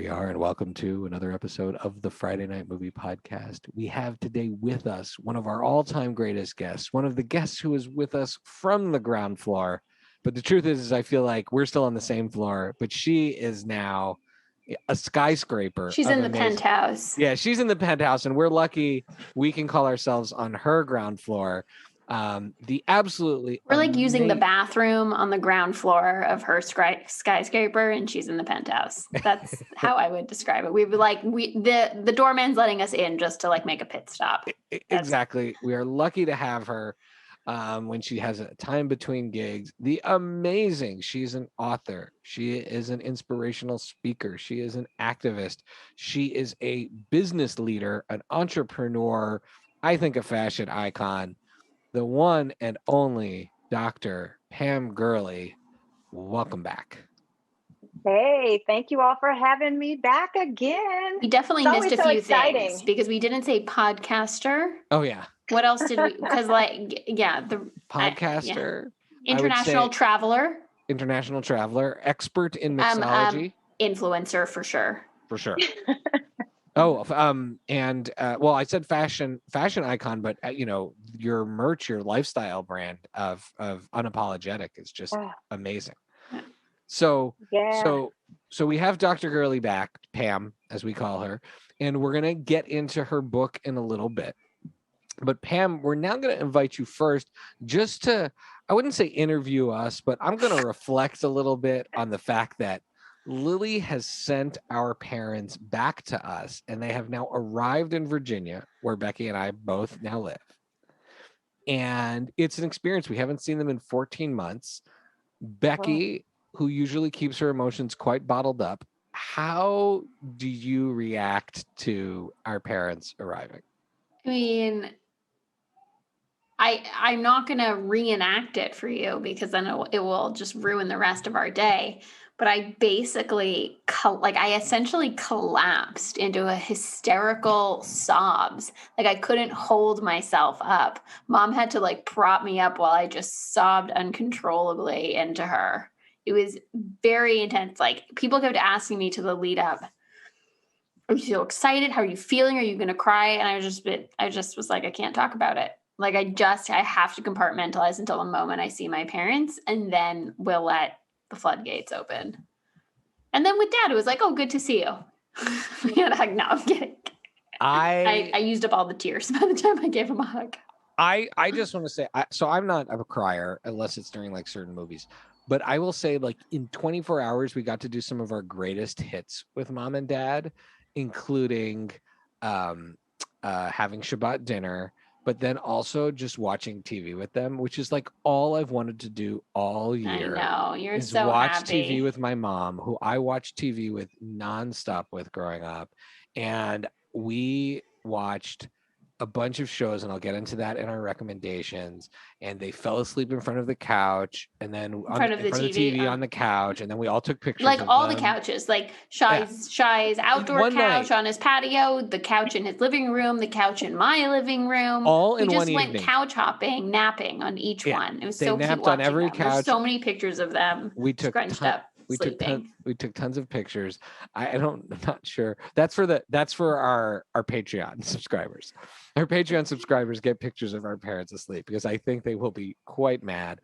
we are, and welcome to another episode of the Friday Night Movie Podcast. We have today with us one of our all-time greatest guests, one of the guests who is with us from the ground floor. But the truth is I feel like we're still on the same floor, but she is now a skyscraper. She's in the penthouse. Yeah, she's in the penthouse, and we're lucky we can call ourselves on her ground floor. We're like using the bathroom on the ground floor of her skyscraper, and she's in the penthouse. That's how I would describe it. The doorman's letting us in just to like make a pit stop. Exactly. We are lucky to have her when she has a time between gigs. She's an author. She is an inspirational speaker. She is an activist. She is a business leader, an entrepreneur, I think a fashion icon. The one and only Dr. Pam Gurley. Welcome back. Hey, thank you all for having me back again. We definitely missed a few things because we didn't say podcaster. Oh, yeah. What else did we? Because the podcaster. International traveler. International traveler. Expert in mixology. Influencer for sure. For sure. I said fashion icon, but your merch, your lifestyle brand of Unapologetic is just amazing. Yeah. So we have Dr. Gurley back, Pam, as we call her, and we're going to get into her book in a little bit. But Pam, we're now going to invite you first just to, I wouldn't say interview us, but I'm going to reflect a little bit on the fact that Lily has sent our parents back to us, and they have now arrived in Virginia, where Becky and I both now live. And it's an experience. We haven't seen them in 14 months. Becky, who usually keeps her emotions quite bottled up, how do you react to our parents arriving? I mean, I'm not going to reenact it for you because then it will just ruin the rest of our day. But I basically, I essentially collapsed into a hysterical sobs. Like I couldn't hold myself up. Mom had to prop me up while I just sobbed uncontrollably into her. It was very intense. People kept asking me to the lead up, are you so excited? How are you feeling? Are you going to cry? And I just was like, I can't talk about it. I have to compartmentalize until the moment I see my parents, and then we'll let the floodgates open. And then with Dad, it was like, oh, good to see you. No, I'm kidding. I used up all the tears by the time I gave him a hug. I just want to say, I'm not a crier unless it's during certain movies, but I will say in 24 hours, we got to do some of our greatest hits with Mom and Dad, including having Shabbat dinner, but then also just watching TV with them, which is all I've wanted to do all year. I know, you're is so watch happy. TV with my mom, who I watched TV with nonstop with growing up. And we watched a bunch of shows, and I'll get into that in our recommendations. And they fell asleep in front of the couch, and then in front of the TV on the couch, and then we all took pictures. The couches, Shai's outdoor couch on his patio, the couch in his living room, the couch in my living room. All in one evening. We just went couch hopping, napping on each one. It was so cute napped on every couch. There's so many pictures of them. We took scrunched up. We took tons of pictures. I'm not sure. That's for our Patreon subscribers. Our Patreon subscribers get pictures of our parents asleep because I think they will be quite mad.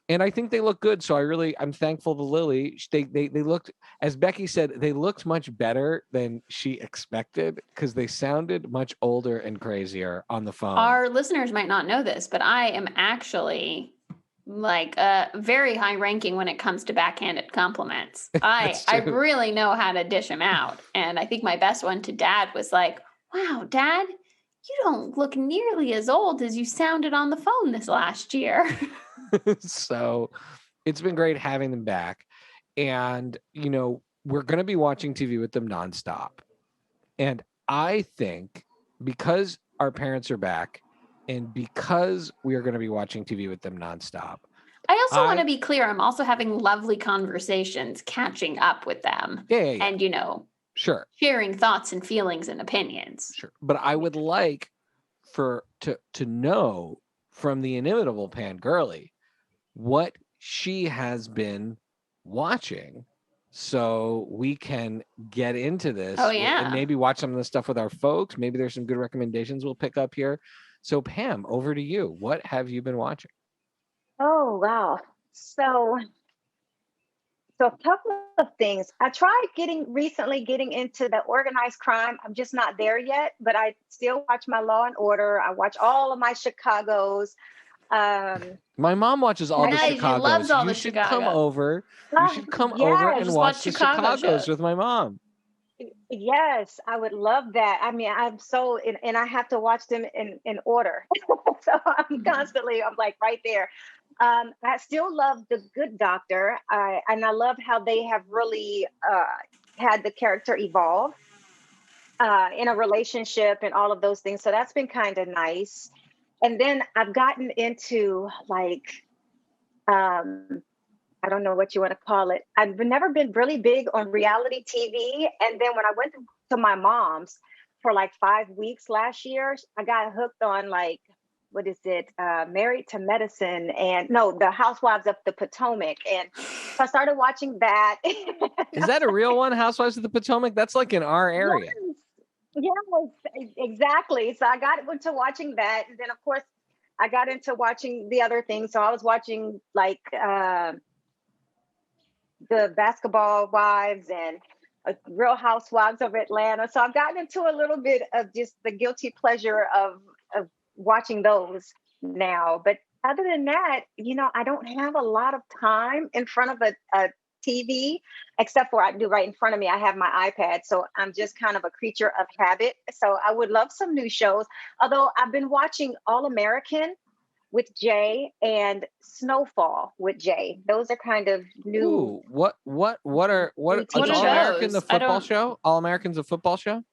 And I think they look good. So I'm thankful to Lily. They looked, as Becky said, they looked much better than she expected because they sounded much older and crazier on the phone. Our listeners might not know this, but I am actually very high ranking when it comes to backhanded compliments. I really know how to dish them out. And I think my best one to Dad was wow, Dad, you don't look nearly as old as you sounded on the phone this last year. So it's been great having them back. And, we're going to be watching TV with them nonstop. And I think because our parents are back and because we are going to be watching TV with them nonstop. I also want to be clear. I'm also having lovely conversations, catching up with them. Yeah. And, sure, sharing thoughts and feelings and opinions. Sure. But I would like to know from the inimitable Pam Gurley what she has been watching so we can get into this. Oh, yeah. And maybe watch some of the stuff with our folks. Maybe there's some good recommendations we'll pick up here. So Pam, over to you. What have you been watching? Oh, wow. So a couple of things. I tried recently getting into the organized crime. I'm just not there yet, but I still watch my Law and Order. I watch all of my Chicago's. My mom watches all the Nice, she Chicago's. loves all you the should Chicago. come over. You should come over and Yes. watch the Chicago Chicago's shows. with my mom. Yes, I would love that. I mean, I'm so, and I have to watch them in order. So I'm constantly, I'm like right there. I still love The Good Doctor. And I love how they have really had the character evolve in a relationship and all of those things. So that's been kind of nice. And then I've gotten into like, I don't know what you want to call it. I've never been really big on reality TV. And then when I went to my mom's for like 5 weeks last year, I got hooked on like, what is it? Married to Medicine and the Housewives of the Potomac. And so I started watching that. Is that a real one? Housewives of the Potomac? That's like in our area. Yes, exactly. So I got into watching that. And then of course I got into watching the other things. So I was watching like, the Basketball Wives and Real Housewives of Atlanta. So I've gotten into a little bit of just the guilty pleasure of watching those now. But other than that, I don't have a lot of time in front of a TV, except for I do right in front of me. I have my iPad. So I'm just kind of a creature of habit. So I would love some new shows. Although I've been watching All American with Jay and Snowfall with Jay. Those are kind of new. Ooh, what are All American the football show? All American's a football show?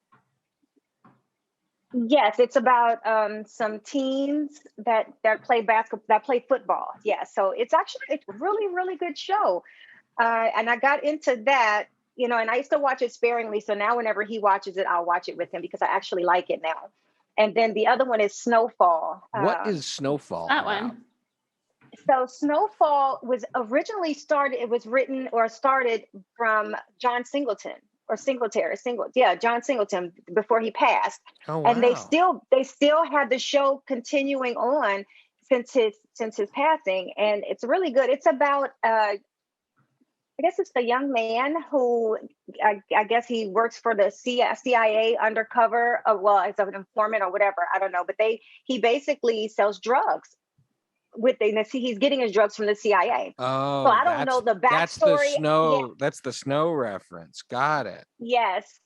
Yes, it's about some teens that play basketball, that play football. Yeah, so it's really, really good show. And I got into that, and I used to watch it sparingly. So now whenever he watches it, I'll watch it with him because I actually like it now. And then the other one is Snowfall. What is Snowfall? That one. So Snowfall was originally started from John Singleton John Singleton before he passed. Oh, wow. And they still had the show continuing on since his passing. And it's really good. It's about, I guess it's the young man who, I guess he works for the CIA undercover, as an informant or whatever. I don't know. But he basically sells drugs. He's getting his drugs from the CIA. Oh, so I don't know the backstory. That's the snow reference. Got it. Yes.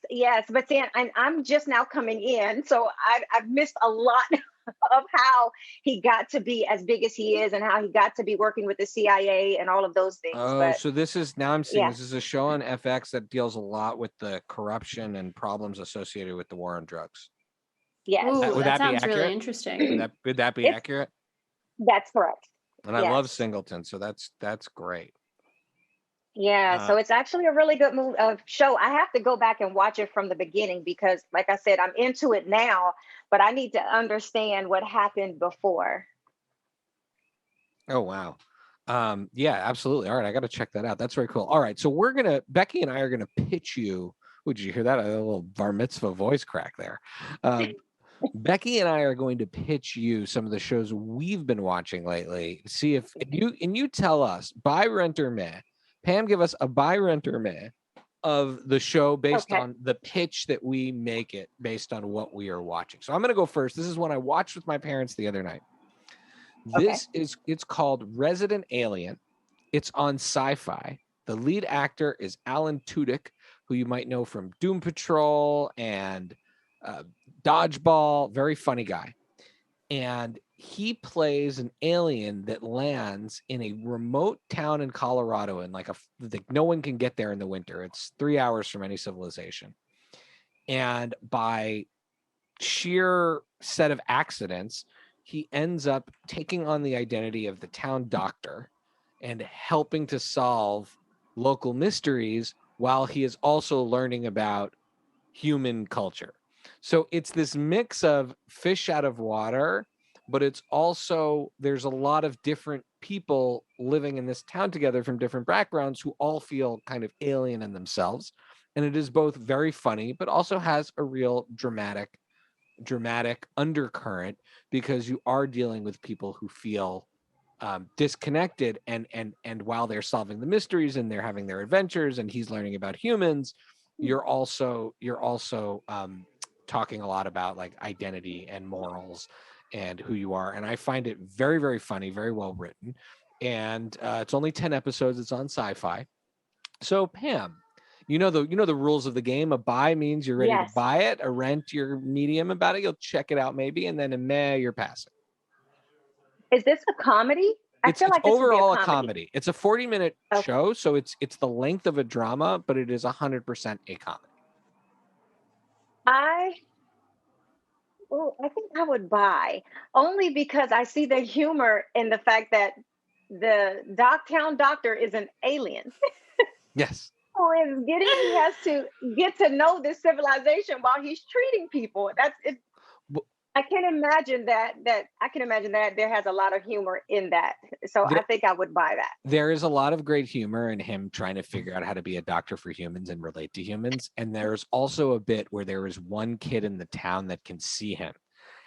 But then I'm just now coming in, so I've missed a lot of how he got to be as big as he is and how he got to be working with the CIA and all of those things. So this is this is a show on FX that deals a lot with the corruption and problems associated with the war on drugs. Yes. Ooh, that sounds be accurate? really interesting. Would that be accurate? That's correct. And I love Singleton, so that's great. Yeah, so it's actually a really good show. I have to go back and watch it from the beginning because, like I said, I'm into it now, but I need to understand what happened before. Oh, wow. Yeah, absolutely. All right, I got to check that out. That's very cool. All right, so Becky and I are going to pitch you. Oh, did you hear that? A little bar mitzvah voice crack there. Becky and I are going to pitch you some of the shows we've been watching lately. See if you tell us buy, rent, or meh. Pam, give us a buy, rent, or meh of the show based on the pitch that we make it based on what we are watching. So I'm going to go first. This is one I watched with my parents the other night. It's called Resident Alien. It's on SYFY. The lead actor is Alan Tudyk, who you might know from Doom Patrol and Dodgeball. Very funny guy. And he plays an alien that lands in a remote town in Colorado, and no one can get there in the winter. It's 3 hours from any civilization. And by sheer set of accidents, he ends up taking on the identity of the town doctor and helping to solve local mysteries while he is also learning about human culture. So it's this mix of fish out of water, but it's also, there's a lot of different people living in this town together from different backgrounds who all feel kind of alien in themselves. And it is both very funny, but also has a real dramatic undercurrent, because you are dealing with people who feel disconnected, and while they're solving the mysteries and they're having their adventures and he's learning about humans, you're also talking a lot about like identity and morals and who you are. And I find it very, very funny, very well written. And it's only 10 episodes. It's on SYFY. So Pam, you know the rules of the game. A buy means you're ready to buy it. A rent, you're medium about it. You'll check it out maybe, and then a meh, you're passing. Is this a comedy? I feel like this overall would be a comedy. It's a 40-minute show, so it's the length of a drama, but it is 100% a comedy. I think I would buy, only because I see the humor in the fact that the Dogtown doctor is an alien. Yes. He has to get to know this civilization while he's treating people. That's it. I can imagine that there has a lot of humor in that. So I think I would buy that. There is a lot of great humor in him trying to figure out how to be a doctor for humans and relate to humans. And there's also a bit where there is one kid in the town that can see him.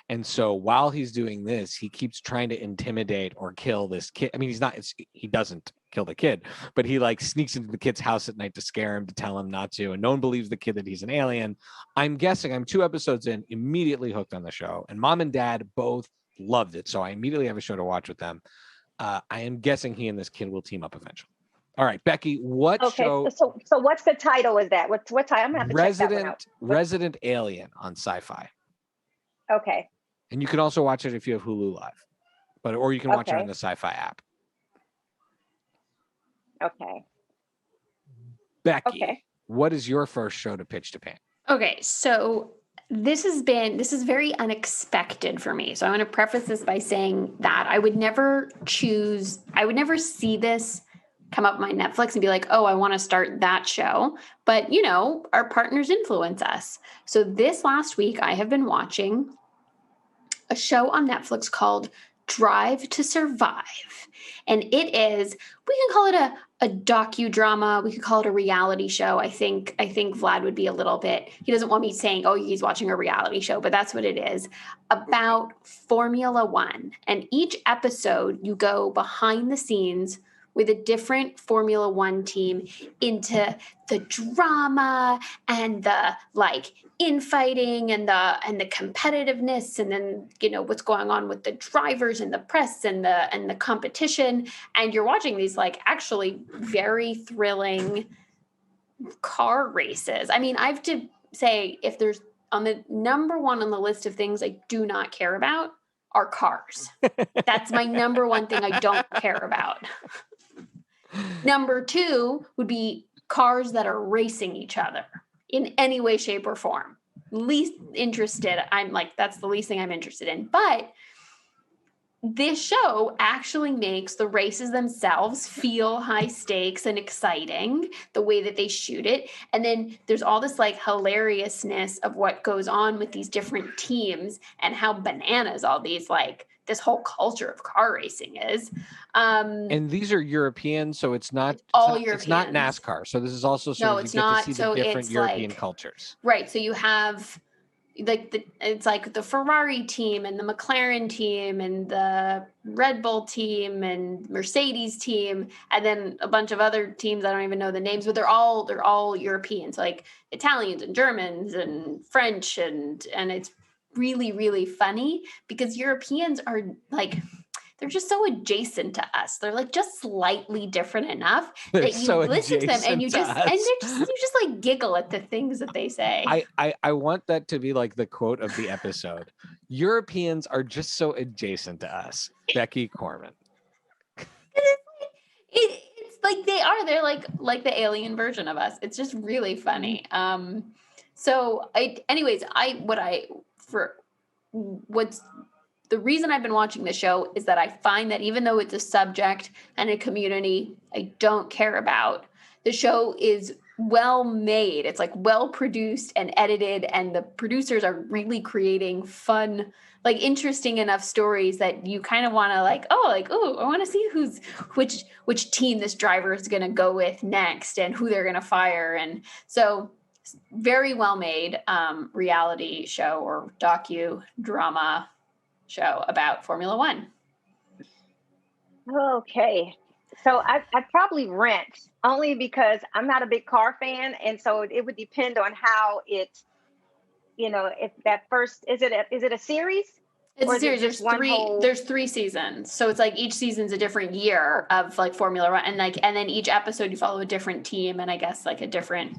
And so while he's doing this, he keeps trying to intimidate or kill this kid. I mean, he doesn't kill the kid, but he like sneaks into the kid's house at night to scare him, to tell him not to. And no one believes the kid that he's an alien. I'm guessing I'm 2 episodes in, immediately hooked on the show, and mom and dad both loved it. So I immediately have a show to watch with them. I am guessing he and this kid will team up eventually. All right, Becky, what show? So what's the title? Is that what title? I'm gonna have to check that one out. Resident Alien on SYFY. Okay. And you can also watch it if you have Hulu Live, or you can watch it on the SYFY app. Okay. Becky, what is your first show to pitch to Pam? Okay, so this is very unexpected for me. So I want to preface this by saying that I would never see this come up my Netflix and be like, oh, I want to start that show. But, our partners influence us. So this last week, I have been watching a show on Netflix called Drive to Survive. And it is, we can call it a docudrama. We could call it a reality show. I think Vlad would be a little bit, he doesn't want me saying, oh, he's watching a reality show, but that's what it is, about Formula One. And each episode, you go behind the scenes with a different Formula One team into the drama and the infighting and the competitiveness, and then what's going on with the drivers and the press and the competition. And you're watching these actually very thrilling car races. I mean, I have to say, if there's on the number one on the list of things I do not care about are cars. That's my number one thing I don't care about. Number 2 would be cars that are racing each other in any way, shape, or form. Least interested. That's the least thing I'm interested in. But this show actually makes the races themselves feel high stakes and exciting, the way that they shoot it. And then there's all this hilariousness of what goes on with these different teams and how bananas all these this whole culture of car racing is. And these are European, so it's not Europeans. It's not NASCAR. So this is also sort of, you get to see the different European cultures. Right. So you have it's the Ferrari team and the McLaren team and the Red Bull team and Mercedes team, and then a bunch of other teams I don't even know the names, but they're all Europeans, Italians and Germans and French, and it's really, really funny because Europeans are they're just so adjacent to us. They're just slightly different enough that you listen to them and you just giggle at the things that they say. I want that to be the quote of the episode. Europeans are just so adjacent to us. Becky Corman. It's they are. They're like the alien version of us. It's just really funny. The reason I've been watching the show is that I find that even though it's a subject and a community I don't care about, the show is well made. It's like well produced and edited, and the producers are really creating fun, like interesting enough stories that you kind of want to I want to see which team this driver is going to go with next and who they're going to fire. And so very well made reality show or docudrama show about Formula One. Okay. So I'd probably rent only because I'm not a big car fan. And so it would depend on how it, if that first, is it a series? It's a series. There's 3 seasons. So it's like each season's a different year of like Formula One, and then each episode you follow a different team and I guess like a different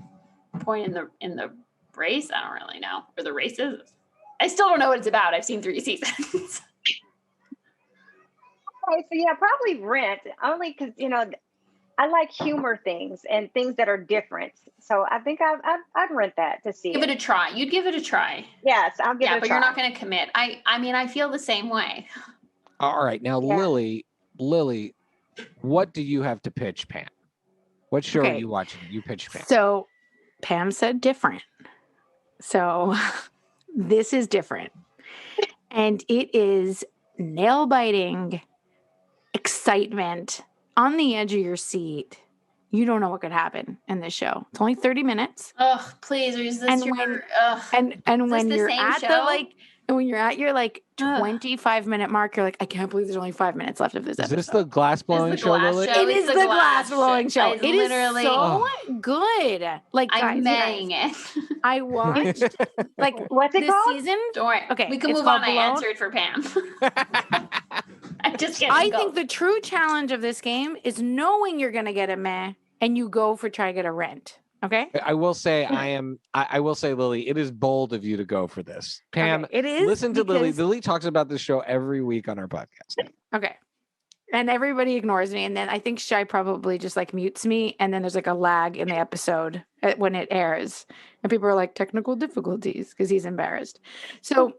point in the race. I don't really know. Or the races. I still don't know what it's about. I've seen 3 seasons. Okay, so yeah, probably rent only because I like humor things and things that are different. So I think I'd rent that to see. Give it a try. You'd give it a try. Yes, I'll give it a try. Yeah, but you're not going to commit. I mean, I feel the same way. All right, now Lily, what do you have to pitch Pam? What show are you watching? You pitch Pam. So Pam said different. So this is different, and it is nail-biting excitement on the edge of your seat. You don't know what could happen in this show. It's only 30 minutes. Oh, please. Is this and when you're at show? When you're at your 25-minute mark, you're like, I can't believe there's only 5 minutes left of this episode. Is this the glass-blowing show, Lily? It is the glass-blowing show. It is so good. Like, guys, I'm maying it. I watched, what's it called? Season? Don't worry. Okay, we can move on. I answered for Pam. I'm just kidding. I think the true challenge of this game is knowing you're going to get a meh, and you go for try to get a rent. Okay. I will say I will say, Lily, it is bold of you to go for this. Pam, it is. Listen to Lily. Lily talks about this show every week on our podcast. Okay. And everybody ignores me. And then I think Shai probably just mutes me. And then there's a lag in the episode when it airs. And people are like, technical difficulties, because he's embarrassed. So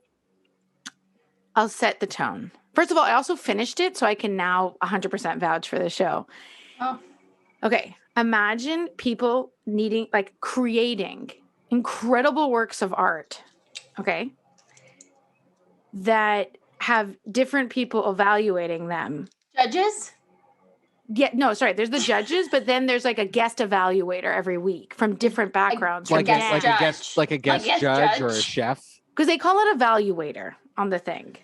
I'll set the tone. First of all, I also finished it, so I can now 100% vouch for the show. Oh. Okay. Imagine people creating incredible works of art, okay, that have different people evaluating them. Judges? Yeah, no, sorry. There's the judges, but then there's a guest evaluator every week from different backgrounds. Like a guest judge or a chef? Because they call it evaluator on the thing.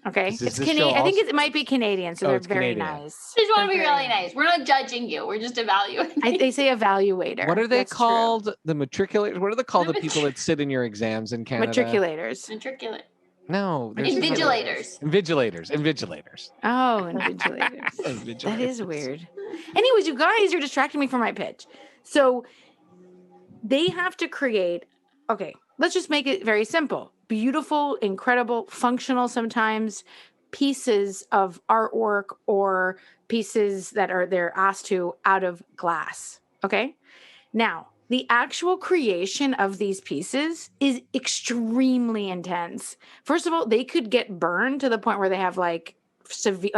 Okay, it's Canadian. I think it might be Canadian, so they're very nice. They just want to be really nice. We're not judging you. We're just evaluating. They say evaluator. What are they called? True. The matriculators. What are they called? The people that sit in your exams in Canada. Matriculators. No, invigilators. Invigilators. Oh, invigilators. That is weird. Anyways, you guys, you're distracting me from my pitch. So they have to create. Okay, let's just make it very simple. Beautiful, incredible, functional sometimes pieces of artwork or pieces that they're asked to out of glass. Okay. Now, the actual creation of these pieces is extremely intense. First of all, they could get burned to the point where they have severe,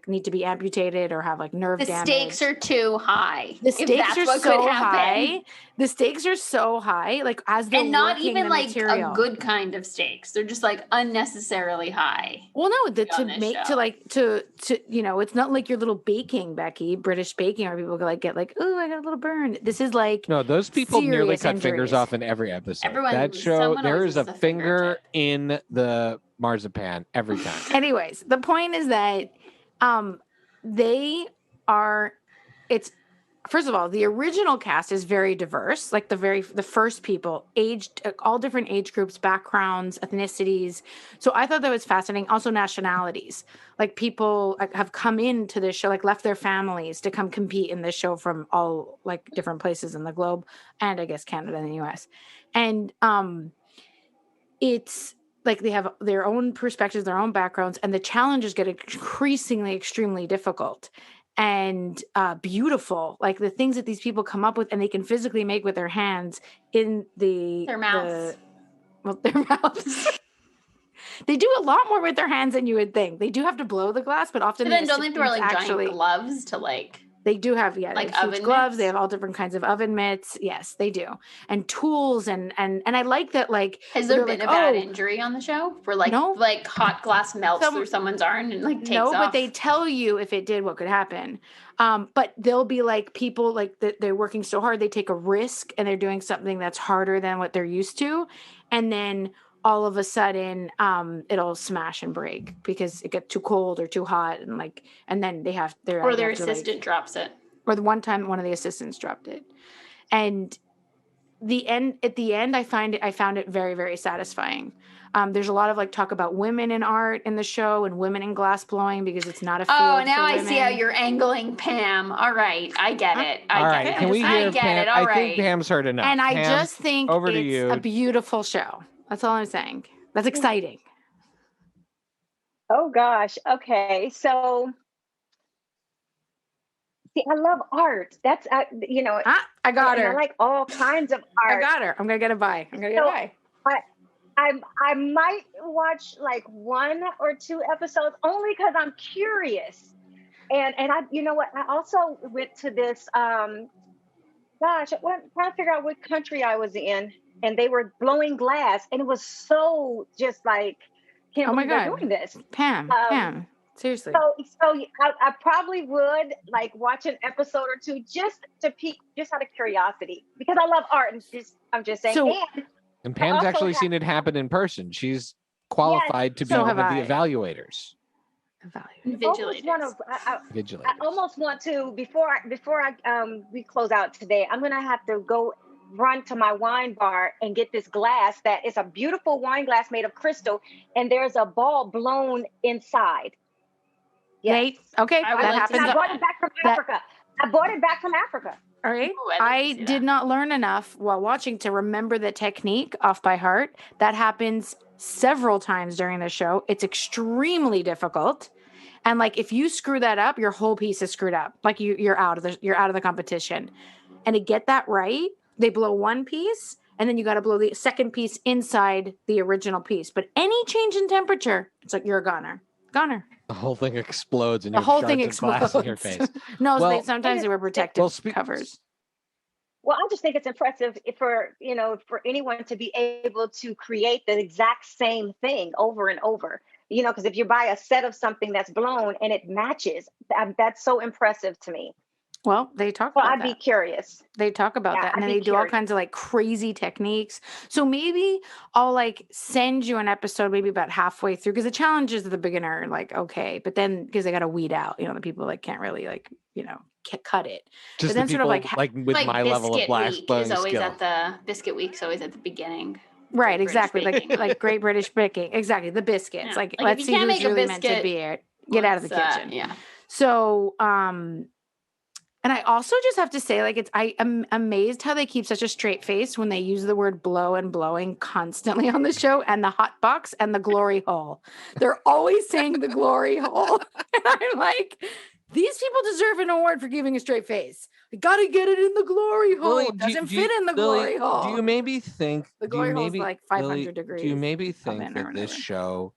need to be amputated or have nerve damage. The stakes are too high. The stakes are so high. The stakes are so high, as they're and not working even the material. A good kind of stakes. They're just unnecessarily high. Well, no, it's not like your little baking, Becky, British baking, where people get oh, I got a little burn. This is no, those people nearly cut fingers off in every episode. That show, there is a finger in the marzipan every time. Anyways, the point is that first of all, the original cast is very diverse. The first people, aged, all different age groups, backgrounds, ethnicities. So I thought that was fascinating. Also nationalities, people have come into this show, left their families to come compete in this show from all different places in the globe, and I guess Canada and the US. And it's they have their own perspectives, their own backgrounds, and the challenges get increasingly extremely difficult and beautiful. The things that these people come up with and they can physically make with their hands in their mouths. Their mouths. They do a lot more with their hands than you would think. They do have to blow the glass, but often then don't they have to wear giant gloves to They do have, they Like have huge oven gloves. mitts? They have all different kinds of oven mitts. Yes, they do. And tools and I like that, like, Has there they're been like, a bad oh, injury on the show where like No. like hot glass melts Some- through someone's arm and like takes no, off? but they tell you if it did, what could happen. But they'll be like people like that they're working so hard, they take a risk and they're doing something that's harder than what they're used to. And then all of a sudden, it'll smash and break because it gets too cold or too hot. And then they have their or their assistant drops it. Or the one time one of the assistants dropped it. And at the end, I found it very, very satisfying. There's a lot of like talk about women in art in the show and women in glass blowing because it's not a field Oh, now for I women. see how you're angling Pam. All right, I get it. All right, can we hear Pam? I think Pam's heard enough. And I Pam, just think over to it's you. a beautiful show. That's all I'm saying. That's exciting. Oh gosh. Okay. So see, I love art. That's I got her. I like all kinds of art. I got her. I'm gonna get a buy. I might watch like 1 or 2 episodes only because I'm curious. And I, you know what? I also went to this. Trying to figure out what country I was in, and they were blowing glass, and it was so just like, can't believe they're doing this, Pam. Seriously. So I probably would like watch an episode or 2 just to peek, just out of curiosity, because I love art, and I'm just saying. And Pam's actually seen it happen in person. She's qualified to be one of the evaluators. Vigilators. I almost want to, before we close out today, I'm gonna have to go run to my wine bar and get this glass that is a beautiful wine glass made of crystal, and there's a ball blown inside. Yes. Okay, that happens. I bought it back from Africa. All right. Ooh, I did not learn enough while watching to remember the technique off by heart. That happens several times during the show. It's extremely difficult. And like if you screw that up, your whole piece is screwed up. Like you're out of the competition. And to get that right, they blow one piece and then you got to blow the second piece inside the original piece. But any change in temperature, it's like you're a goner. The whole thing explodes and the whole thing explodes glass in your face. No, sometimes they were protective covers. Well, I just think it's impressive for anyone to be able to create the exact same thing over and over. Because if you buy a set of something that's blown and it matches, that's so impressive to me. Well, they talk about that. I'd be curious. They talk about that. And then they do all kinds of like crazy techniques. So maybe I'll like send you an episode maybe about halfway through, because the challenges of the beginner, like, okay. But then because they got to weed out, the people like can't really like, cut it. Just but then the people, sort of like with my level of glass blowing skill. Biscuit week's always at the beginning. Right, exactly. Like Great British Baking. Exactly. The biscuits. Yeah. Like let's see who's really meant to be it. Get out of the kitchen. Yeah. So, and I also just have to say, like, I am amazed how they keep such a straight face when they use the word blow and blowing constantly on the show, and the hot box and the glory hole. They're always saying the glory hole. And I'm like, these people deserve an award for giving a straight face. We got to get it in the glory hole. It doesn't fit in the glory hole. Do you maybe think the glory hole is like 500 degrees? Do you maybe think that this show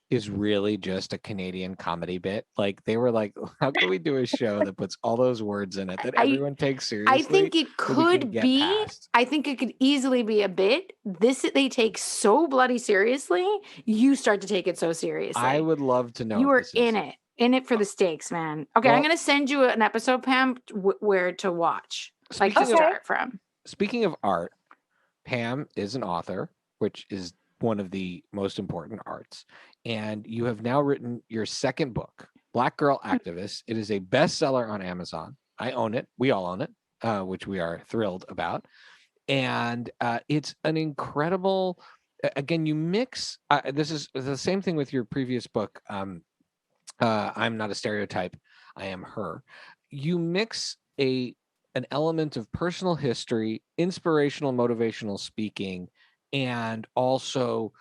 is really just a Canadian comedy bit? Like they were like, how can we do a show that puts all those words in it that everyone takes seriously? I think it could be. I think it could easily be a bit. They take so bloody seriously. You start to take it so seriously. I would love to know. You were in it for the stakes, man. Okay, well, I'm going to send you an episode, Pam, where to watch, like to start from. Speaking of art, Pam is an author, which is one of the most important arts. And you have now written your second book, Black Girl Activist. It is a bestseller on Amazon. I own it. We all own it, which we are thrilled about. And it's an incredible, again, you mix, this is the same thing with your previous book, I'm Not a Stereotype, I Am Her. You mix an element of personal history, inspirational, motivational speaking, and also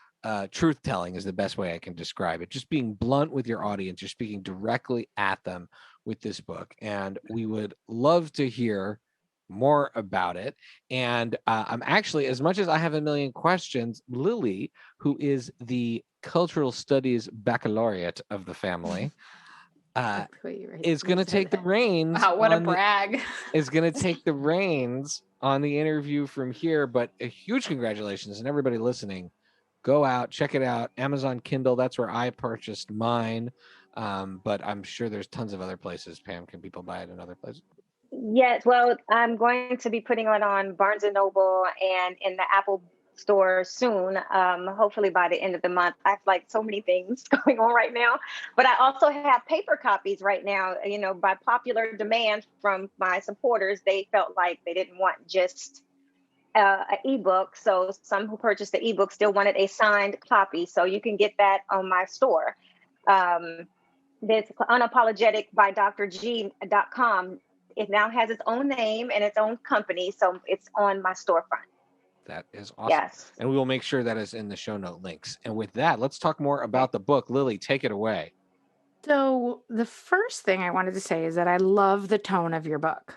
truth telling is the best way I can describe it. Just being blunt with your audience. You're speaking directly at them with this book. And we would love to hear more about it. And I'm actually, as much as I have a million questions, Lily, who is the cultural studies baccalaureate of the family, is going to take the reins. Wow, what a brag. Is going to take the reins on the interview from here. But a huge congratulations, and everybody listening, go out, check it out. Amazon Kindle, that's where I purchased mine. But I'm sure there's tons of other places. Pam, can people buy it in other places? Yes, well, I'm going to be putting it on Barnes & Noble and in the Apple store soon, hopefully by the end of the month. I have like so many things going on right now, but I also have paper copies right now. You know, by popular demand from my supporters, they felt like they didn't want just an ebook. So some who purchased the ebook still wanted a signed copy. So you can get that on my store. It's unapologetic by drg.com. It now has its own name and its own company, so it's on my storefront. That is awesome. Yes. And we will make sure that is in the show note links. And with that, let's talk more about the book. Lily, take it away. So the first thing I wanted to say is that I love the tone of your book.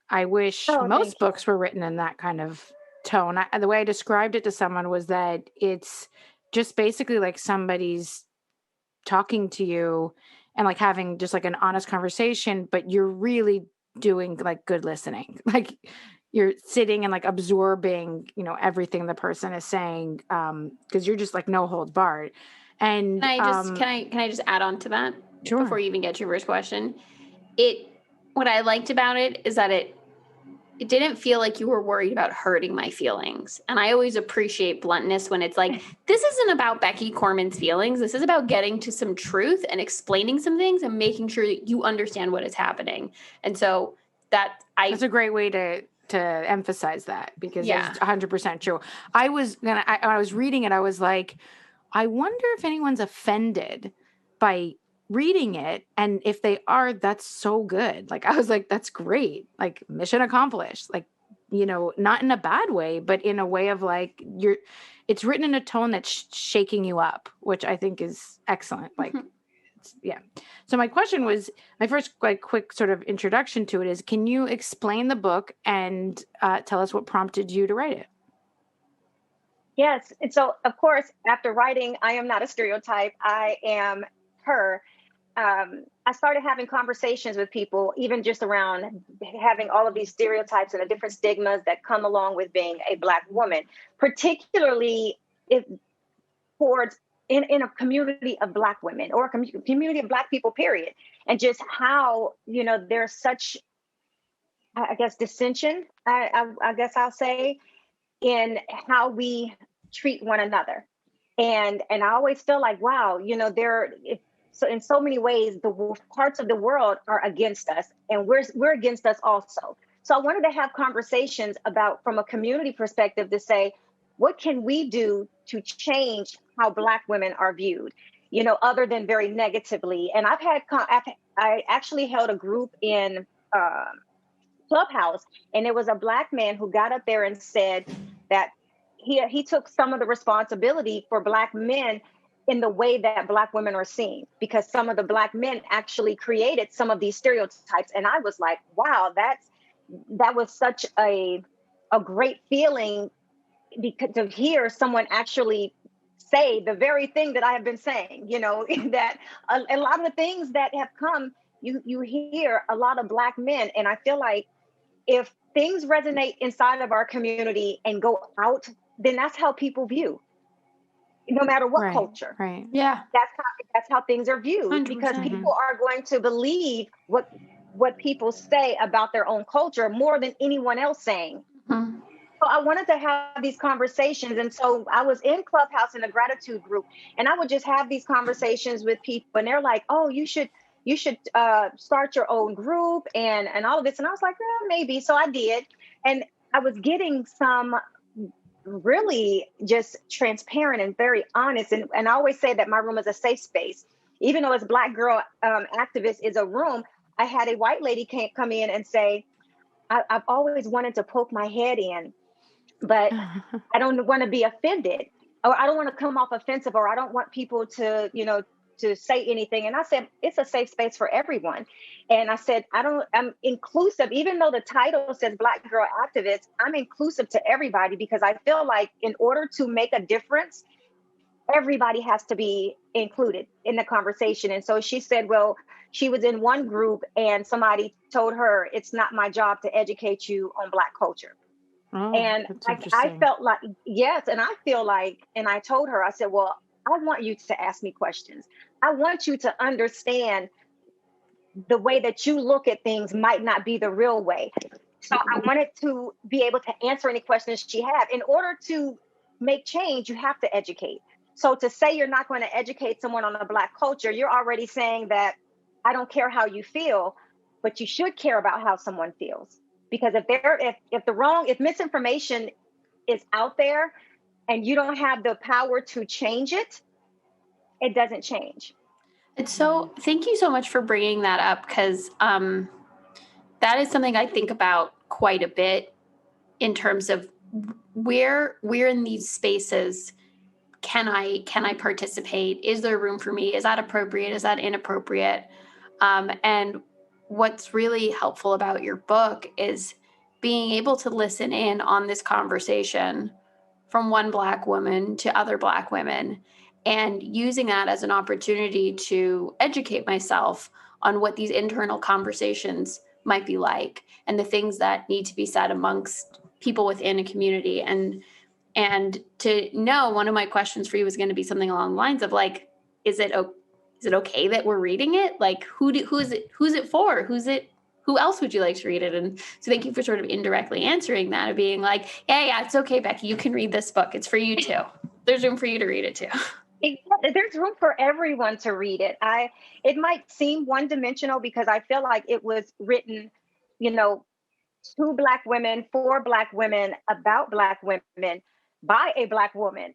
I wish most books were written in that kind of tone. The way I described it to someone was that it's just basically like somebody's talking to you and like having just like an honest conversation, but you're really doing like good listening. Like you're sitting and like absorbing, you know, everything the person is saying, because you're just like no holds barred. And can I just add on to that? Sure. Before you even get to your first question? What I liked about it is that it didn't feel like you were worried about hurting my feelings. And I always appreciate bluntness when it's like, this isn't about Becky Corman's feelings. This is about getting to some truth and explaining some things and making sure that you understand what is happening. And so that's a great way to emphasize that, because it's 100% true. I was reading it, I was like, I wonder if anyone's offended by reading it, and if they are, that's so good. Like I was like, that's great, like mission accomplished. Like, you know, not in a bad way, but in a way of like it's written in a tone that's shaking you up, which I think is excellent. Like so my question was, my first like quick sort of introduction to it is, can you explain the book and tell us what prompted you to write it? Yes. And so, of course, after writing I Am Not a Stereotype, I Am Her, I started having conversations with people, even just around having all of these stereotypes and the different stigmas that come along with being a Black woman, particularly towards in a community of Black women or a community of Black people, period. And just how, you know, there's such, I guess, dissension, I guess I'll say, in how we treat one another. And I always feel like, wow, you know, so in so many ways, the parts of the world are against us, and we're against us also. So I wanted to have conversations about, from a community perspective, to say, what can we do to change how Black women are viewed, you know, other than very negatively. And I actually held a group in Clubhouse, and there was a Black man who got up there and said that he took some of the responsibility for Black men in the way that Black women are seen, because some of the Black men actually created some of these stereotypes. And I was like, wow, that was such a great feeling, because to hear someone actually say the very thing that I have been saying, you know, that a lot of the things that have come, you hear a lot of Black men. And I feel like if things resonate inside of our community and go out, then that's how people view, no matter what culture. Right. Yeah. That's how things are viewed, 100%. because people are going to believe what people say about their own culture more than anyone else saying. Mm-hmm. So I wanted to have these conversations. And so I was in Clubhouse in a gratitude group, and I would just have these conversations with people, and they're like, oh, you should start your own group and all of this. And I was like, maybe. So I did. And I was getting some really just transparent and very honest. And I always say that my room is a safe space. Even though it's Black Girl Activist is a room, I had a white lady come in and say, I've always wanted to poke my head in, but I don't want to be offended, or I don't want to come off offensive, or I don't want people to, you know, to say anything. And I said, it's a safe space for everyone. And I said, I'm inclusive, even though the title says Black Girl Activist, I'm inclusive to everybody, because I feel like in order to make a difference, everybody has to be included in the conversation. And so she said, well, she was in one group and somebody told her, it's not my job to educate you on Black culture. Oh, And I felt like, yes. And I feel like, and I told her, I said, well, I want you to ask me questions. I want you to understand the way that you look at things might not be the real way. So I wanted to be able to answer any questions she had. In order to make change, you have to educate. So to say you're not going to educate someone on a Black culture, you're already saying that I don't care how you feel, but you should care about how someone feels. Because if misinformation is out there and you don't have the power to change it, it doesn't change. Thank you so much for bringing that up, because that is something I think about quite a bit in terms of where in these spaces can I participate? Is there room for me? Is that appropriate? Is that inappropriate? And what's really helpful about your book is being able to listen in on this conversation from one Black woman to other Black women, and using that as an opportunity to educate myself on what these internal conversations might be like and the things that need to be said amongst people within a community. And to know, one of my questions for you was going to be something along the lines of like, is it okay that we're reading it? Like, who's it for? Who else would you like to read it? And so thank you for sort of indirectly answering that, of being like, yeah, it's okay, Becky, you can read this book. It's for you too. There's room for you to read it too. There's room for everyone to read it. It might seem one-dimensional because I feel like it was written, to Black women, for Black women, about Black women, by a Black woman.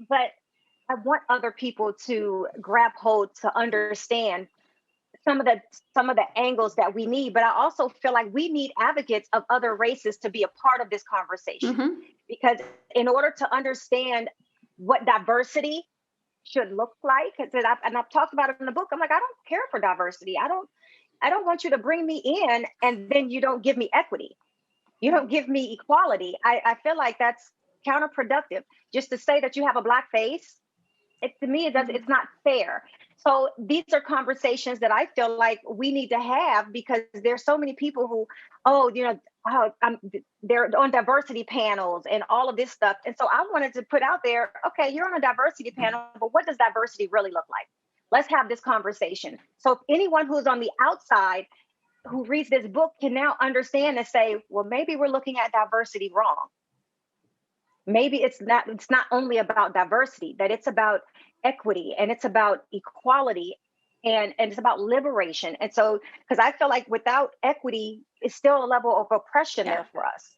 But I want other people to grab hold, to understand some of the angles that we need. But I also feel like we need advocates of other races to be a part of this conversation. Mm-hmm. Because in order to understand what diversity should look like, and I've talked about it in the book, I'm like, I don't care for diversity. I don't want you to bring me in and then you don't give me equity. You don't give me equality. I feel like that's counterproductive. Just to say that you have a Black face, to me, it's not fair. So these are conversations that I feel like we need to have, because there's so many people who, they're on diversity panels and all of this stuff. And so I wanted to put out there, okay, you're on a diversity panel, but what does diversity really look like? Let's have this conversation. So if anyone who's on the outside who reads this book can now understand and say, well, maybe we're looking at diversity wrong. Maybe it's not only about diversity, that it's about equity and it's about equality and it's about liberation. And so, because I feel like without equity, it's still a level of oppression there for us.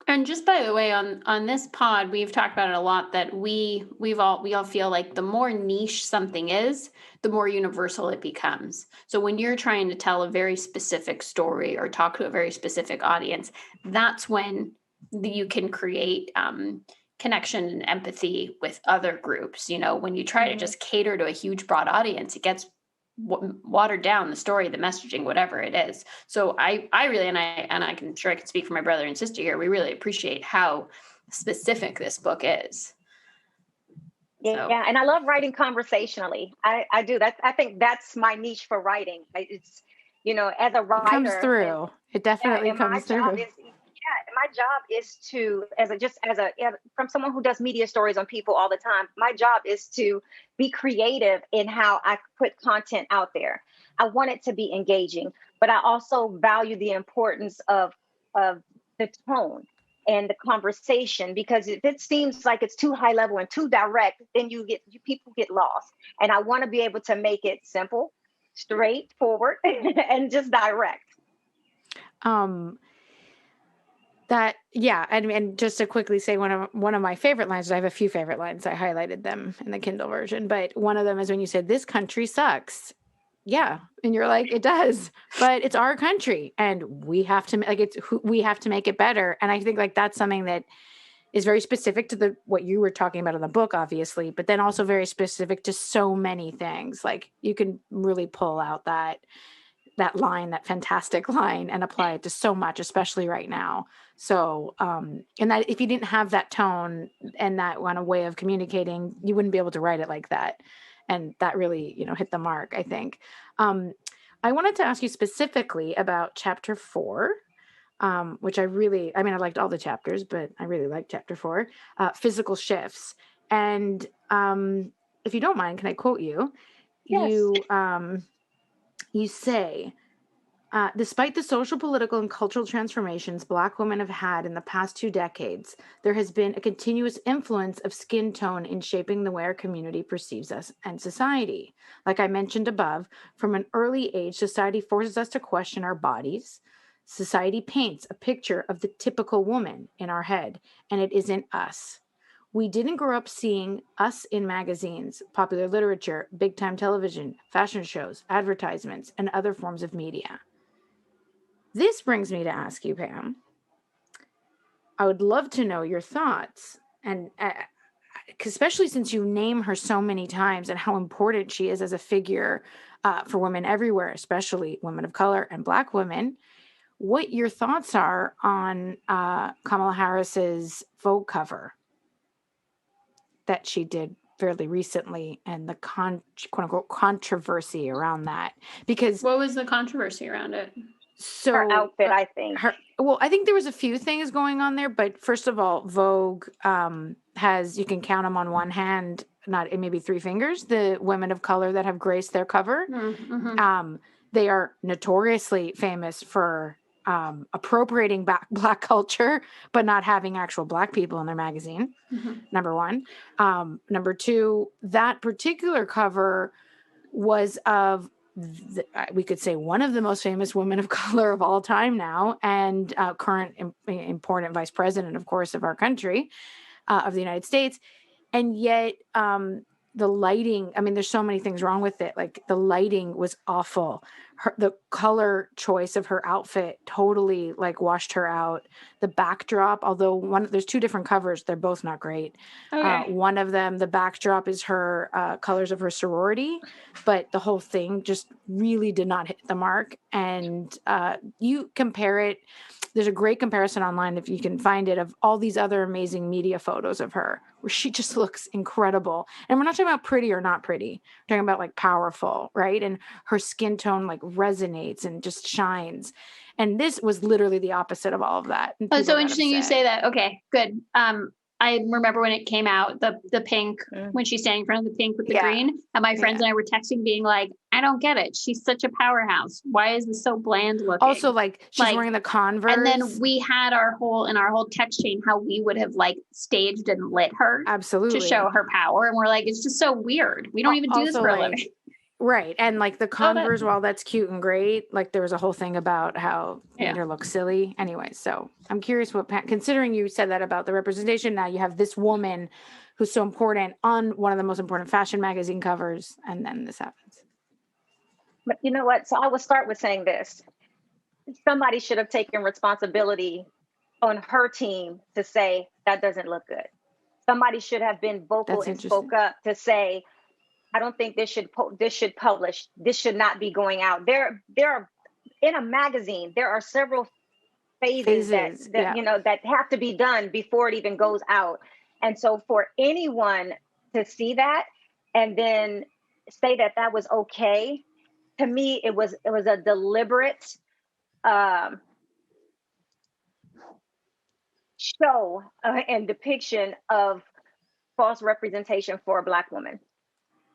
And just by the way, on this pod, we've talked about it a lot, that we all feel like the more niche something is, the more universal it becomes. So when you're trying to tell a very specific story or talk to a very specific audience, that's when you can create connection and empathy with other groups. When you try to just cater to a huge, broad audience, it gets watered down, the story, the messaging, whatever it is. So I really, and I can speak for my brother and sister here, we really appreciate how specific this book is. Yeah, and I love writing conversationally. I do. I think that's my niche for writing. It's, as a writer, it comes through. It definitely comes through. My job is to, from someone who does media stories on people all the time, my job is to be creative in how I put content out there. I want it to be engaging, but I also value the importance of the tone and the conversation, because if it seems like it's too high level and too direct, then people get lost. And I want to be able to make it simple, straightforward, and just direct. And just to quickly say one of my favorite lines, I have a few favorite lines, I highlighted them in the Kindle version, but one of them is when you said, "This country sucks." Yeah. And you're like, it does, but it's our country and we have to make it better. And I think like that's something that is very specific to what you were talking about in the book, obviously, but then also very specific to so many things. Like you can really pull out that that line, that fantastic line, and apply it to so much, especially right now. So, and that if you didn't have that tone and that kind of way of communicating, you wouldn't be able to write it like that. And that really, hit the mark, I think. I wanted to ask you specifically about chapter 4, which I liked all the chapters, but I really liked chapter 4, physical shifts. And if you don't mind, can I quote you? Yes. You say, despite the social, political, and cultural transformations Black women have had in the past 2 decades, there has been a continuous influence of skin tone in shaping the way our community perceives us and society. Like I mentioned above, from an early age, society forces us to question our bodies. Society paints a picture of the typical woman in our head, and it isn't us. We didn't grow up seeing us in magazines, popular literature, big-time television, fashion shows, advertisements, and other forms of media. This brings me to ask you, Pam, I would love to know your thoughts, and especially since you name her so many times and how important she is as a figure for women everywhere, especially women of color and Black women, what your thoughts are on Kamala Harris's Vogue cover that she did fairly recently, and the quote unquote controversy around that. Because what was the controversy around it? So her outfit, I think. I think there was a few things going on there, but first of all, Vogue has, you can count them on one hand, not maybe 3 fingers, the women of color that have graced their cover. Mm-hmm. They are notoriously famous for appropriating Black culture, but not having actual Black people in their magazine. Mm-hmm. Number 1. Number 2, that particular cover was of, we could say, one of the most famous women of color of all time now, and current important vice president, of course, of our country, of the United States. And yet the lighting, there's so many things wrong with it. Like, the lighting was awful. The color choice of her outfit totally washed her out. The backdrop, although there's 2 different covers, they're both not great. Okay. One of them, the backdrop is her colors of her sorority, but the whole thing just really did not hit the mark. And you compare it, there's a great comparison online, if you can find it, of all these other amazing media photos of her, where she just looks incredible. And we're not talking about pretty or not pretty. We're talking about powerful, right? And her skin tone resonates and just shines. And this was literally the opposite of all of that. Oh, so interesting you say that. Okay, good. I remember when it came out, the pink, when she's standing in front of the pink with the green, and my friends and I were texting being like, I don't get it. She's such a powerhouse. Why is this so bland looking? Also, she's wearing the Converse. And then we had our whole text chain, how we would have staged and lit her. Absolutely. To show her power. And we're like, it's just so weird. We don't even do this for a living. Right. And the Converse, while that's cute and great, there was a whole thing about how it made her look silly. Anyway, so I'm curious considering you said that about the representation, now you have this woman who's so important on one of the most important fashion magazine covers, and then this happens. But you know what? So I will start with saying this. Somebody should have taken responsibility on her team to say, that doesn't look good. Somebody should have been vocal and spoke up to say, I don't think this should publish. This should not be going out. There are, in a magazine, there are several phases that have to be done before it even goes out. And so for anyone to see that and then say that was okay, to me, it was a deliberate show and depiction of false representation for a Black woman.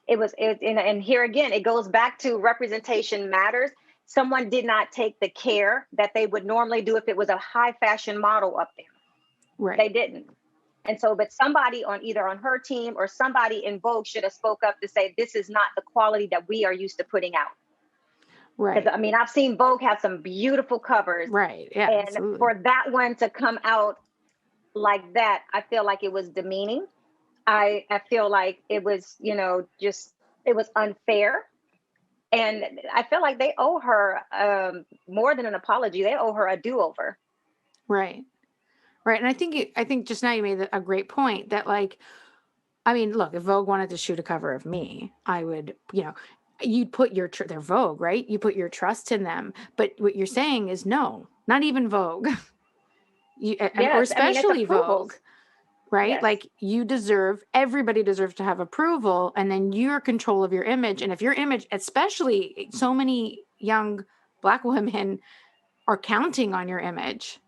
And here again, it goes back to representation matters. Someone did not take the care that they would normally do if it was a high fashion model up there. Right. They didn't. And so, but somebody either on her team or somebody in Vogue should have spoke up to say, this is not the quality that we are used to putting out. Right. Because I've seen Vogue have some beautiful covers. Right. Yeah. And absolutely. for that one to come out like that, I feel like it was demeaning. I feel like it was, it was unfair. And I feel like they owe her more than an apology. They owe her a do-over. Right. Right. And I think just now you made a great point that look, if Vogue wanted to shoot a cover of me, I would, you'd put they're Vogue, right? You put your trust in them. But what you're saying is no, not even Vogue. Or especially Vogue, right? Yes. Like everybody deserves to have approval, and then your control of your image. And if your image, especially so many young Black women are counting on your image,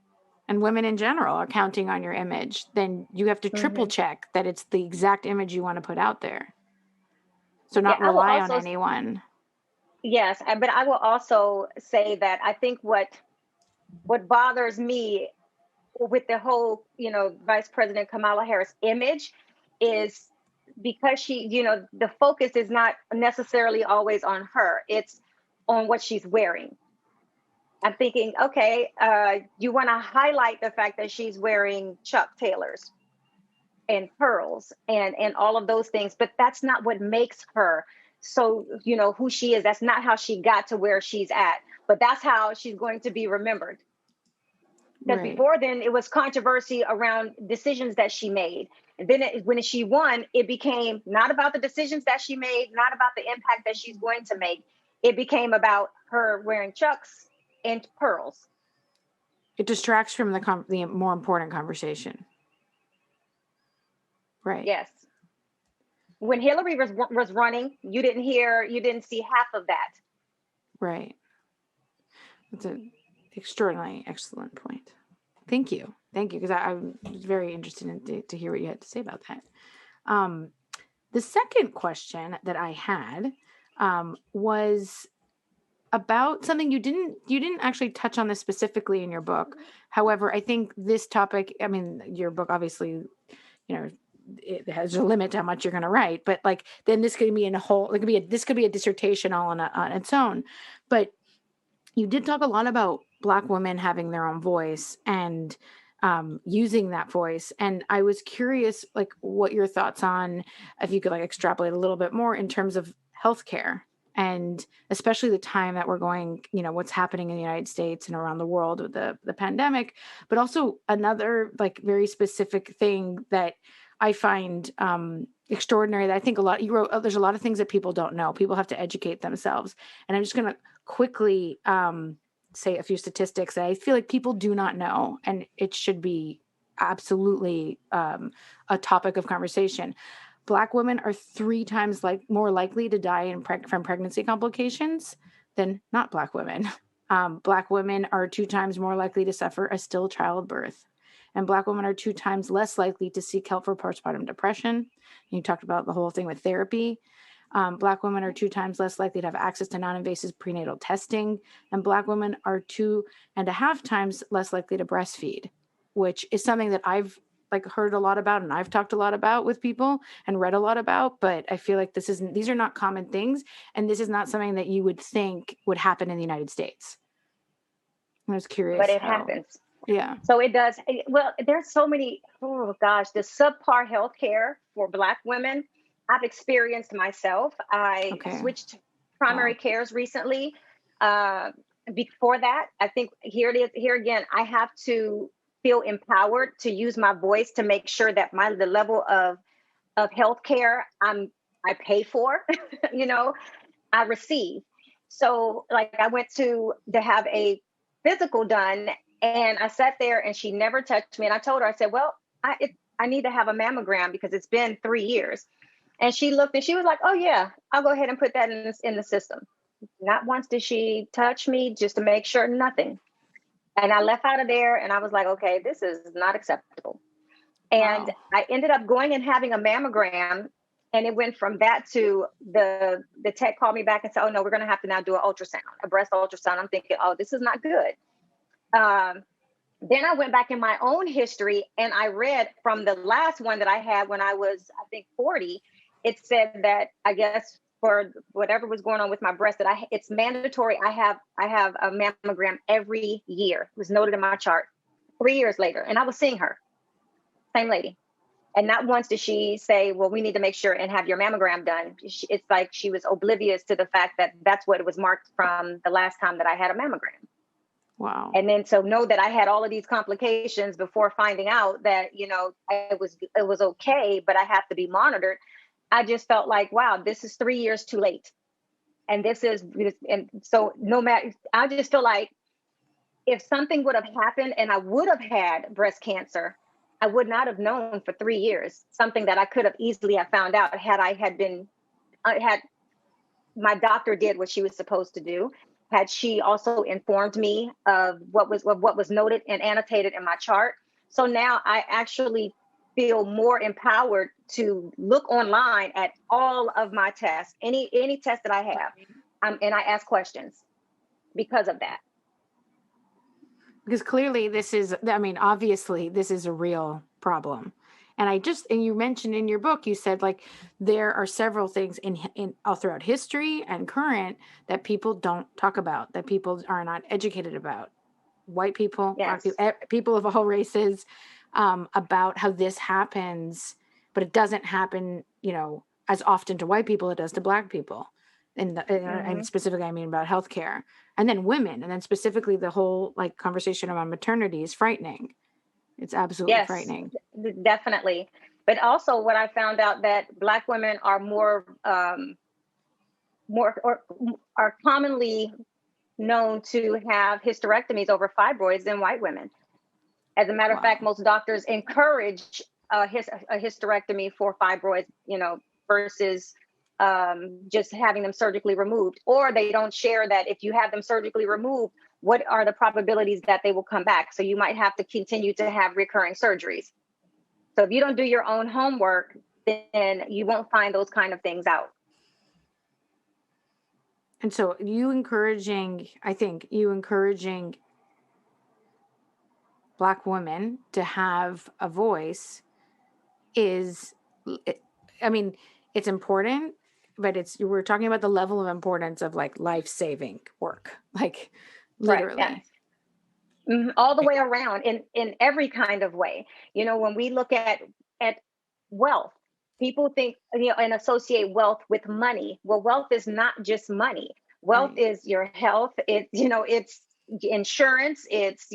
and women in general are counting on your image, then you have to triple check that it's the exact image you want to put out there. So not rely on anyone. Yes, but I will also say that I think what bothers me with the whole, Vice President Kamala Harris image is because she, the focus is not necessarily always on her. It's on what she's wearing. I'm thinking, okay, you want to highlight the fact that she's wearing Chuck Taylors and pearls and all of those things, but that's not what makes her so, who she is. That's not how she got to where she's at, but that's how she's going to be remembered. Because before then, it was controversy around decisions that she made. And then when she won, it became not about the decisions that she made, not about the impact that she's going to make. It became about her wearing Chucks and pearls. It distracts from the more important conversation. Right. Yes. When Hillary was running, you didn't see half of that. Right. That's an extraordinarily excellent point. Thank you. Because I was very interested to hear what you had to say about that. The second question that I had was about something you didn't actually touch on this specifically in your book. However, I think this topic, I mean, your book obviously, it has a limit to how much you're going to write, but like, then this could be this could be a dissertation all on its own. But you did talk a lot about Black women having their own voice and using that voice. And I was curious, like, what your thoughts on, if you could like extrapolate a little bit more in terms of healthcare, and especially the time that we're going, what's happening in the United States and around the world with the pandemic, but also another like very specific thing that I find extraordinary that I think you wrote, there's a lot of things that people don't know. People have to educate themselves. And I'm just going to quickly say a few statistics that I feel like people do not know, and it should be absolutely a topic of conversation. Black women are 3 times more likely to die from pregnancy complications than not Black women. Black women are 2 times more likely to suffer a still childbirth. And Black women are 2 times less likely to seek help for postpartum depression. You talked about the whole thing with therapy. Black women are 2 times less likely to have access to non-invasive prenatal testing. And Black women are 2.5 times less likely to breastfeed, which is something that I've heard a lot about and I've talked a lot about with people and read a lot about, but I feel like these are not common things. And this is not something that you would think would happen in the United States. I was curious. But it happens. Yeah. So it does. Well, there's so many, the subpar healthcare for Black women, I've experienced myself. I switched primary cares recently. Before that, I think here again, I have to feel empowered to use my voice to make sure that the level of healthcare I pay for, I receive. So I went to have a physical done, and I sat there and she never touched me. And I told her, I said, well, I need to have a mammogram because it's been 3 years. And she looked and she was like, oh yeah, I'll go ahead and put that in the system. Not once did she touch me, just to make sure, nothing. And I left out of there and I was like, okay, this is not acceptable. And I ended up going and having a mammogram, and it went from that to the tech called me back and said, oh no, we're going to have to now do an ultrasound, a breast ultrasound. I'm thinking, oh, this is not good. Then I went back in my own history and I read from the last one that I had when I was, I think 40, it said that I guess for whatever was going on with my breast, that it's mandatory. I have a mammogram every year. It was noted in my chart 3 years later. And I was seeing her, same lady. And not once did she say, well, we need to make sure and have your mammogram done. It's like she was oblivious to the fact that that's what it was marked from the last time that I had a mammogram. Wow. And then so know that I had all of these complications before finding out that, it was okay, but I have to be monitored. I just felt like, wow, this is 3 years too late. And so no matter, I just feel like if something would have happened and I would have had breast cancer, I would not have known for 3 years, something that I could have easily have found out had had my doctor did what she was supposed to do. Had she also informed me of what was noted and annotated in my chart. So now I actually feel more empowered to look online at all of my tests, any test that I have, and I ask questions because of that. Because clearly obviously this is a real problem. And you mentioned in your book, you said like there are several things in all throughout history and current that people don't talk about, that people are not educated about. White people, yes. Black people, people of all races, about how this happens, but it doesn't happen, as often to white people it does to Black people. And specifically, I mean about healthcare, and then women, and then specifically the whole like conversation around maternity is frightening. It's absolutely frightening. Definitely. But also what I found out that Black women are are commonly known to have hysterectomies over fibroids than white women. As a matter of fact, most doctors encourage a hysterectomy for fibroids, versus just having them surgically removed. Or they don't share that if you have them surgically removed, what are the probabilities that they will come back? So you might have to continue to have recurring surgeries. So if you don't do your own homework, then you won't find those kind of things out. And so you encouraging Black women to have a voice it's important, but we're talking about the level of importance of like life-saving work, like literally. Right, yes. All the way around in every kind of way. When we look at wealth, people think, and associate wealth with money. Well, wealth is not just money. Wealth is your health. It's insurance. It's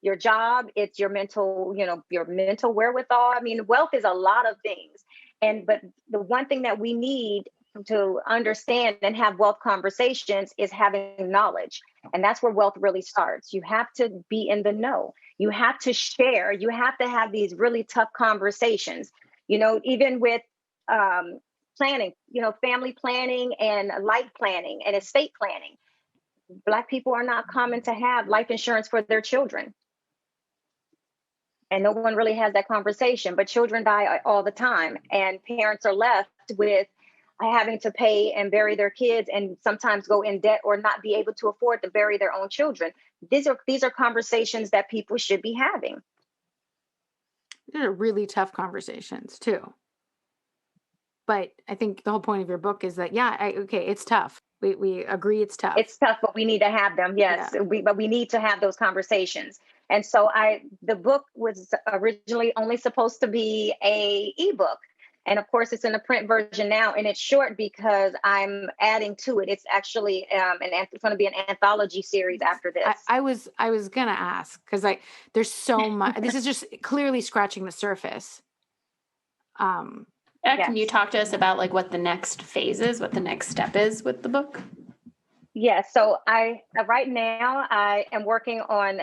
your job. It's your mental, your mental wherewithal. I mean, wealth is a lot of things. But the one thing that we need to understand and have wealth conversations is having knowledge. And that's where wealth really starts. You have to be in the know. You have to share. You have to have these really tough conversations, even with planning, family planning and life planning and estate planning. Black people are not common to have life insurance for their children. And no one really has that conversation, but children die all the time. And parents are left with having to pay and bury their kids and sometimes go in debt or not be able to afford to bury their own children. These are conversations that people should be having. These are really tough conversations too. But I think the whole point of your book is that, it's tough. We agree it's tough. It's tough, but we need to have them. Yes, yeah. But we need to have those conversations. And so the book was originally only supposed to be a ebook. And of course, it's in a print version now, and it's short because I'm adding to it. It's actually it's going to be an anthology series after this. I was going to ask because there's so much. This is just clearly scratching the surface. Can you talk to us about like what the next phase is, what the next step is with the book? Yeah, so right now I am working on,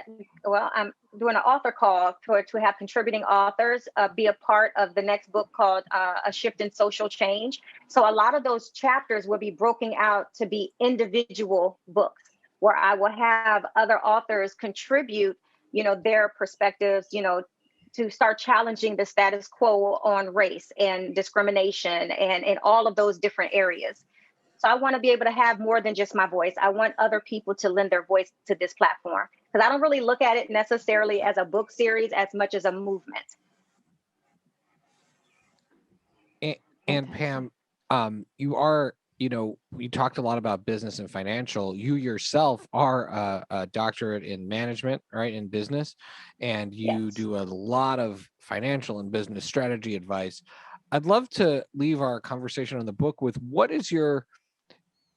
I'm doing an author call to have contributing authors be a part of the next book called A Shift in Social Change. So a lot of those chapters will be broken out to be individual books where I will have other authors contribute, their perspectives, to start challenging the status quo on race and discrimination and in all of those different areas. So I want to be able to have more than just my voice. I want other people to lend their voice to this platform because I don't really look at it necessarily as a book series as much as a movement. And Pam, you are, we talked a lot about business and financial. You yourself are a doctorate in management, right, in business, and you do a lot of financial and business strategy advice. I'd love to leave our conversation on the book with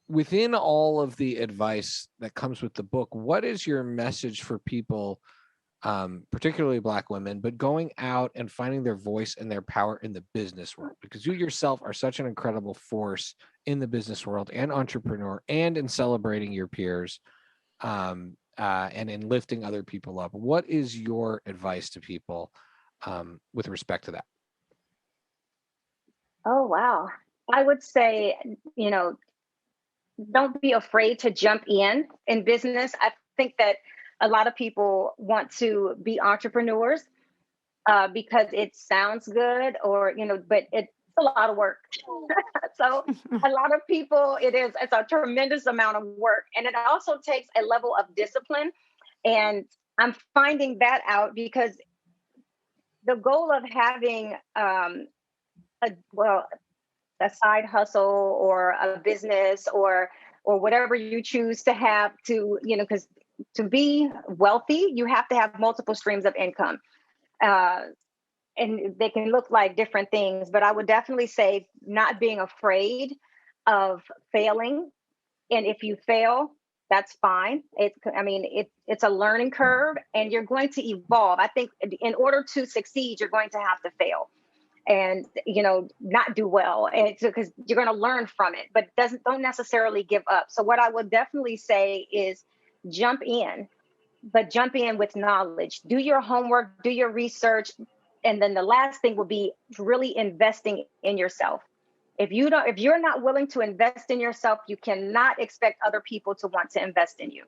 within all of the advice that comes with the book, what is your message for people, particularly Black women, but going out and finding their voice and their power in the business world? Because you yourself are such an incredible force in the business world and entrepreneur and in celebrating your peers and in lifting other people up. What is your advice to people with respect to that? Oh, wow. I would say, don't be afraid to jump in business. I think that a lot of people want to be entrepreneurs because it sounds good but it's a lot of work. So a lot of people, it's a tremendous amount of work. And it also takes a level of discipline. And I'm finding that out because the goal of having a side hustle or a business or whatever you choose to have because to be wealthy, you have to have multiple streams of income. And they can look like different things, but I would definitely say not being afraid of failing. And if you fail, that's fine. It's a learning curve and you're going to evolve. I think in order to succeed, you're going to have to fail and, not do well. And it's because you're going to learn from it, but don't necessarily give up. So what I would definitely say is jump in, but jump in with knowledge, do your homework, do your research. And then the last thing will be really investing in yourself. If you're not willing to invest in yourself, you cannot expect other people to want to invest in you.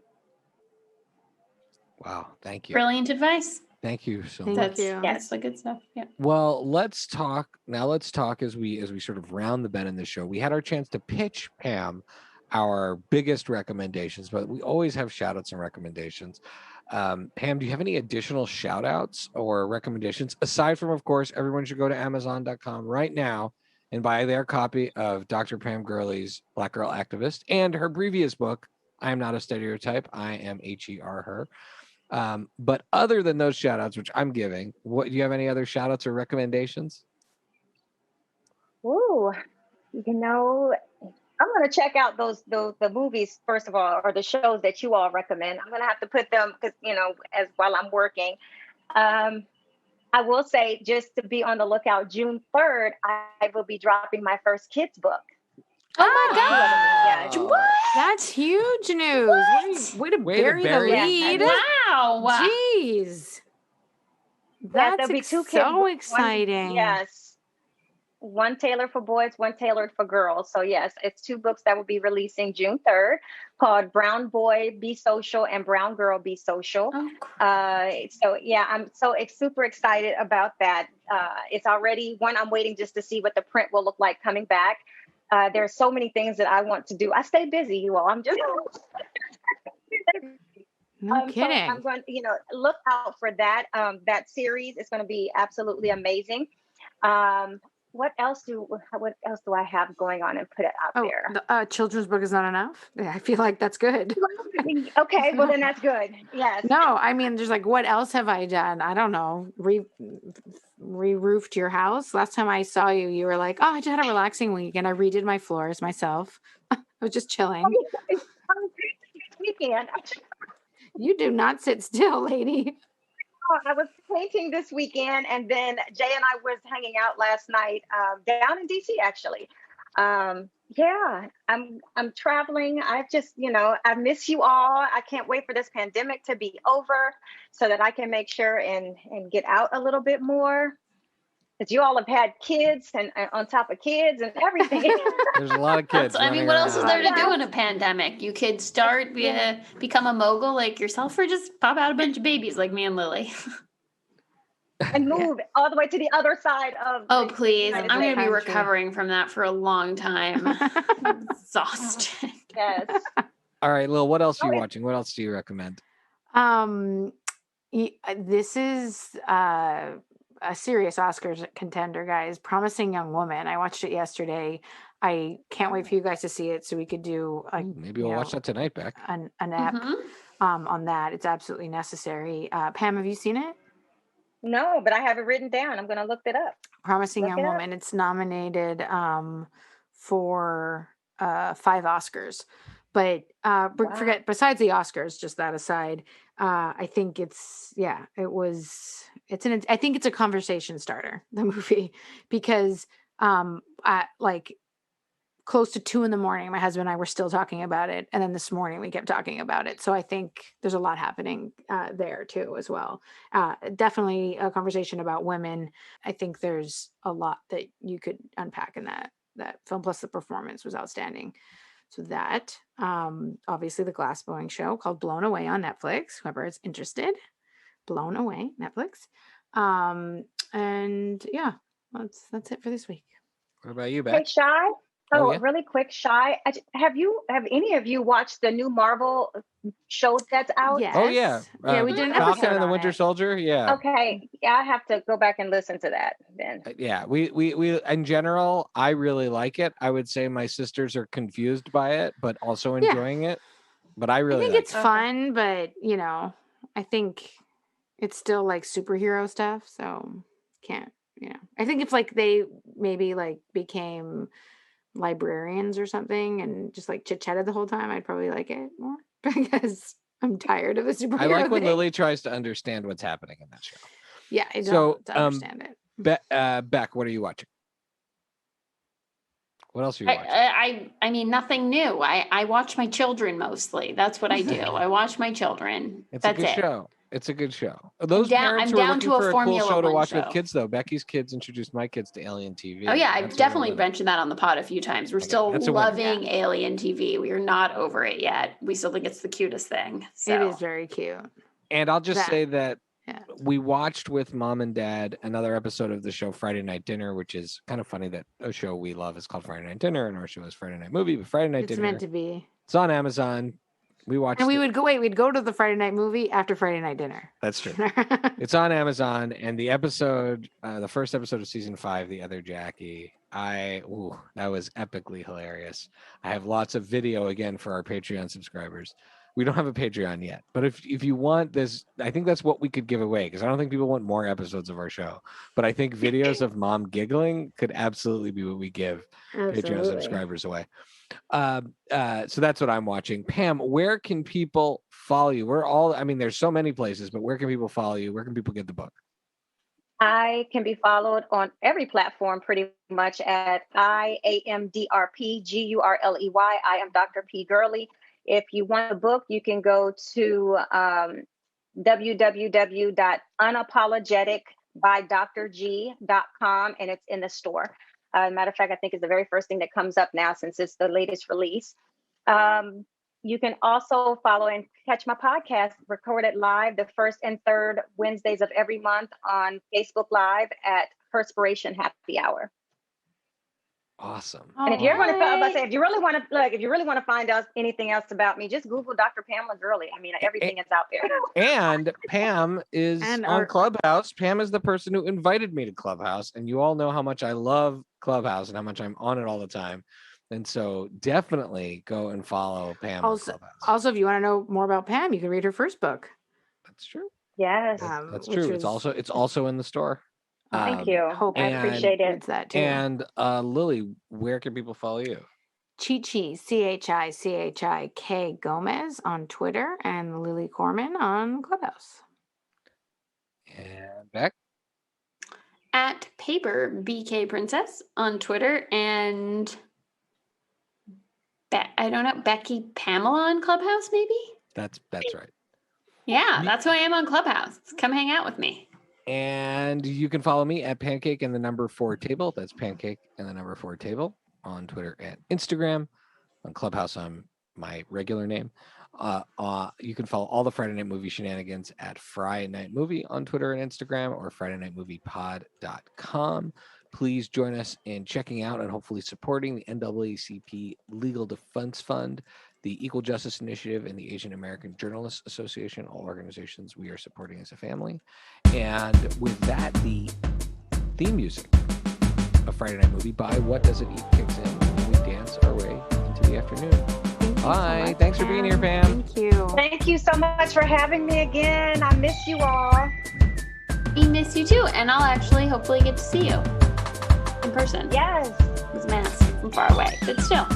Wow. Thank you. Brilliant advice. Thank you so much. That's the good stuff. Yeah. Well, let's talk as we sort of round the bend in this show. We had our chance to pitch Pam our biggest recommendations, but we always have shout outs and recommendations. Pam, do you have any additional shout outs or recommendations aside from, of course, everyone should go to Amazon.com right now and buy their copy of Dr. Pam Gurley's Black Girl Activist and her previous book, I Am Not a Stereotype, I Am Her. But other than those shout outs, which I'm giving, do you have any other shout outs or recommendations? Ooh, I'm going to check out the movies, first of all, or the shows that you all recommend. I'm going to have to put them because, as while I'm working. I will say, just to be on the lookout, June 3rd, I will be dropping my first kids book. Oh my God. What? That's huge news. Way to bury the lead. Wow. Jeez. That's be two kids so exciting. Yes. One tailored for boys, one tailored for girls. So yes, it's 2 books that will be releasing June 3rd called Brown Boy Be Social and Brown Girl Be Social. Oh, cool. I'm so super excited about that. It's already I'm waiting just to see what the print will look like coming back. There's so many things that I want to do. I stay busy, you all. I'm just no kidding. So I'm going to, look out for that. That series is going to be absolutely amazing. What else do I have going on and put it out there? The children's book is not enough. Yeah, I feel like that's good. Okay, well then that's good. Yes. No, I mean, there's like, what else have I done? I don't know. Re-roofed your house. Last time I saw you, you were like, "Oh, I just had a relaxing weekend. I redid my floors myself. I was just chilling." Weekend. You do not sit still, lady. I was painting this weekend, and then Jay and I was hanging out last night down in DC, actually. I'm traveling. I just, I miss you all. I can't wait for this pandemic to be over so that I can make sure and get out a little bit more. Because you all have had kids and on top of kids and everything. There's a lot of kids. What else is there to do in a pandemic? You could become a mogul like yourself, or just pop out a bunch of babies like me and Lily. And move all the way to the other side of. Oh, please. I'm going to be recovering from that for a long time. I'm exhausted. Yes. All right, Lil, what else are you watching? What else do you recommend? This is a serious Oscars contender, guys. Promising Young Woman. I watched it yesterday. I can't wait for you guys to see it so we could do maybe we'll watch that tonight, Beck. An app on that. It's absolutely necessary. Pam, have you seen it? No, but I have it written down. I'm going to look it up. Promising Young Woman. It's nominated for 5 Oscars. But forget, besides the Oscars, just that aside, I think I think it's a conversation starter, the movie, because close to 2 a.m, my husband and I were still talking about it. And then this morning we kept talking about it. So I think there's a lot happening there too, as well. Definitely a conversation about women. I think there's a lot that you could unpack in that film, plus the performance was outstanding. So that, obviously the glassblowing show called Blown Away on Netflix, whoever is interested, Blown Away, Netflix. And yeah, that's it for this week. What about you, Beck? Hey, Shai. Oh, yeah? Really quick, Shai. Have any of you watched the new Marvel show that's out? Yes. Oh, yeah. Yeah, we did an Falcon episode and the on Winter it. Soldier. Yeah. Okay. Yeah, I have to go back and listen to that then. Yeah, we in general, I really like it. I would say my sisters are confused by it, but also enjoying it. But I really think like it's it. fun, but I think it's still like superhero stuff, so can't. I think if like they maybe like became librarians or something and just like chit-chatted the whole time, I'd probably like it more because I'm tired of the superhero I like when thing. Lily tries to understand what's happening in that show. Yeah, I don't understand it. Beck, what are you watching? What else are you watching? I mean, nothing new. I watch my children mostly. That's what I do. I watch my children. It's That's a good it. show. It's a good show. Those I'm parents who are down looking to a for a cool Formula show to One watch show. with kids, though, Becky's kids introduced my kids to Alien TV. Oh yeah, That's I've where definitely we're living. mentioned that on the pod a few times. We're still loving Alien TV. We are not over it yet. We still think it's the cutest thing. So. It is very cute. And I'll just say that we watched with Mom and Dad another episode of the show Friday Night Dinner, which is kind of funny that a show we love is called Friday Night Dinner and our show is Friday Night Movie, but Friday Night Dinner. It's meant to be. It's on Amazon. We watched and we'd go to the Friday night movie after Friday night dinner. That's true. It's on Amazon, and the episode, the first episode of season 5, The Other Jackie, that was epically hilarious. I have lots of video again for our Patreon subscribers. We don't have a Patreon yet, but if you want this, I think that's what we could give away, because I don't think people want more episodes of our show. But I think videos of mom giggling could absolutely be what we give Patreon subscribers away. So that's what I'm watching. Pam, where can people follow you? There's so many places, but where can people follow you? Where can people get the book? I can be followed on every platform pretty much at IAMDRP Gurley. I am Dr. P. Gurley. If you want a book, you can go to www.unapologeticbydrg.com, and it's in the store. Matter of fact, I think it's the very first thing that comes up now since it's the latest release. You can also follow and catch my podcast recorded live the first and third Wednesdays of every month on Facebook Live at Perspiration Happy Hour. Awesome. And if you're if you really want to find out anything else about me, just Google Dr. Pamela Gurley. I mean, everything is out there. And Pam is on Clubhouse. Pam is the person who invited me to Clubhouse, and you all know how much I love Clubhouse and how much I'm on it all the time. And so definitely go and follow Pam on Clubhouse. Also, if you want to know more about Pam, you can read her first book. That's true. Yes. That's true. It's also in the store. Thank you. I appreciate it. That too. And Lily, where can people follow you? Chichi, CHIK Gomez on Twitter, and Lily Corman on Clubhouse. And Beck? At Paper BK Princess on Twitter, and I don't know, Becky Pamela on Clubhouse, maybe? That's right. Yeah, that's who I am on Clubhouse. Come hang out with me. And you can follow me at Pancake and the number 4 table. That's Pancake and the number 4 table on Twitter and Instagram. On Clubhouse, I'm my regular name. You can follow all the Friday Night Movie shenanigans at Friday Night Movie on Twitter and Instagram, or FridayNightMoviePod.com. Please join us in checking out and hopefully supporting the NAACP Legal Defense Fund, the Equal Justice Initiative, and the Asian American Journalists Association, all organizations we are supporting as a family. And with that, the theme music of Friday Night Movie by What Does It Eat kicks in, and we dance our way into the afternoon. Bye. Thanks for being here, Pam. Thank you. Thank you so much for having me again. I miss you all. We miss you too, and I'll actually hopefully get to see you in person. Yes. With a mask from far away, but still.